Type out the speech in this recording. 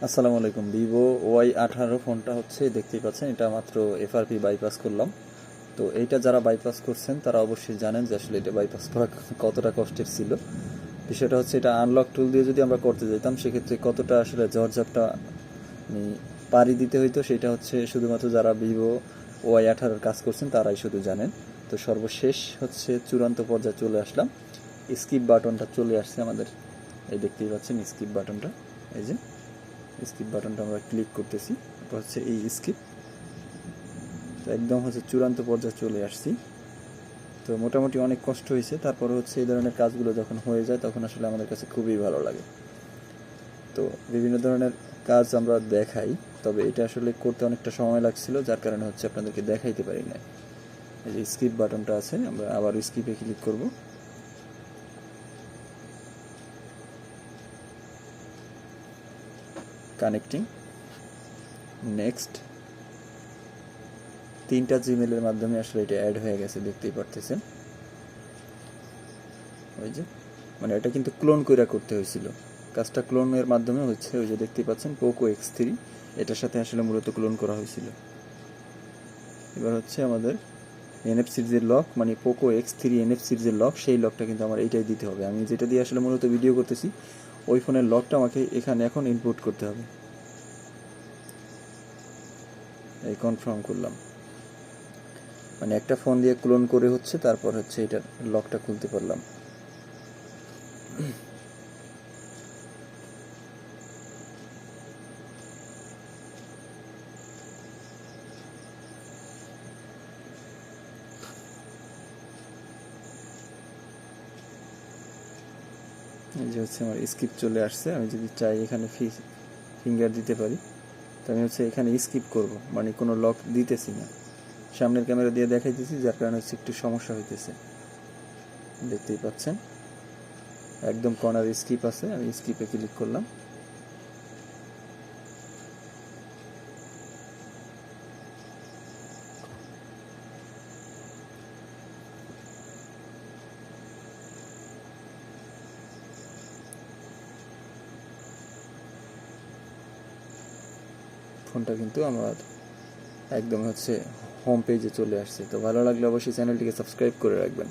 আসসালামু আলাইকুম। Vivo Y18 ফোনটা হচ্ছে দেখতেই পাচ্ছেন, এটা মাত্র এফআরপি বাইপাস করলাম। তো এইটা যারা বাইপাস করছেন তারা অবশ্যই জানেন যে আসলে এটা বাইপাস করা কতটা কষ্টের ছিল। বিষয়টা হচ্ছে এটা আনলক টুল দিয়ে যদি আমরা করতে যেতাম সেক্ষেত্রে কতটা আসলে ঝড়ঝাপটা মানে পাড়ি দিতে হইতো, সেটা হচ্ছে শুধুমাত্র যারা ভিভো Y18 কাজ করছেন তারাই শুধু জানেন। তো সর্বশেষ হচ্ছে চূড়ান্ত পর্যায়ে চলে আসলাম। স্কিপ বাটনটা চলে আসছে আমাদের, এই দেখতেই পাচ্ছেন স্কিপ বাটনটা। এই যে স্কিপ বাটনটা আমরা ক্লিক করতেছি, এটা হচ্ছে এই স্কিপ। তো একদম হচ্ছে চূড়ান্ত পর্যায়ে চলে আসছি। তো মোটামুটি অনেক কষ্ট হয়েছে, তারপরে হচ্ছে এই ধরনের কাজগুলো যখন হয়ে যায় তখন আসলে আমাদের কাছে খুবই ভালো লাগে। তো বিভিন্ন ধরনের কাজ আমরা দেখাই, তবে এটা আসলে করতে অনেকটা সময় লাগছিল, যার কারণে হচ্ছে আপনাদেরকে দেখাইতে পারি না। এই যে স্কিপ বাটনটা আছে, আমরা আবার স্কিপে ক্লিক করব। Connecting, next. 3টা জিমেলের মাধ্যমে আসলে এটা অ্যাড হয়ে গেছে, দেখতেই পারতেছেন। ওই যে মানে এটা কিন্তু ক্লোন করে করতে হয়েছিল, কাজটা ক্লোনের মাধ্যমে হচ্ছে। ওই যে দেখতেই পাচ্ছেন পোকো X3, এটার সাথে আসলে মূলত ক্লোন করা হয়েছিল। এবার হচ্ছে আমাদের NFC যে লক, মানে পোকো X3 NFC যে লক, সেই লকটা কিন্তু আমার এইটাই দিতে হবে। আমি যেটা দিয়ে আসলে মূলত ভিডিও করতেছি ওই ফোনের লকটা আমাকে এখানে এখন ইনপুট করতে হবে। এই কনফার্ম করলাম, মানে একটা ফোন দিয়ে ক্লোন করে হচ্ছে, তারপর হচ্ছে এটার লকটা খুলতে পারলাম। এই যে হচ্ছে আমার স্কিপ চলে আসছে। আমি যদি চাই এখানে ফিঙ্গার দিতে পারি, তো আমি হচ্ছে এখানে স্কিপ করব, মানে কোনো লক দিতেছি না। সামনের ক্যামেরা দিয়ে দেখাইতেছি, যার কারণে হচ্ছে একটু সমস্যা হইতেছে। দেখতেই পাচ্ছেন একদম কর্নার স্কিপ আছে, আমি স্কিপে ক্লিক করলাম। ফোনটা কিন্তু আমার একদম হচ্ছে হোম পেজে চলে আসছে। তো ভালো লাগলে অবশ্যই চ্যানেলটিকে সাবস্ক্রাইব করে রাখবেন।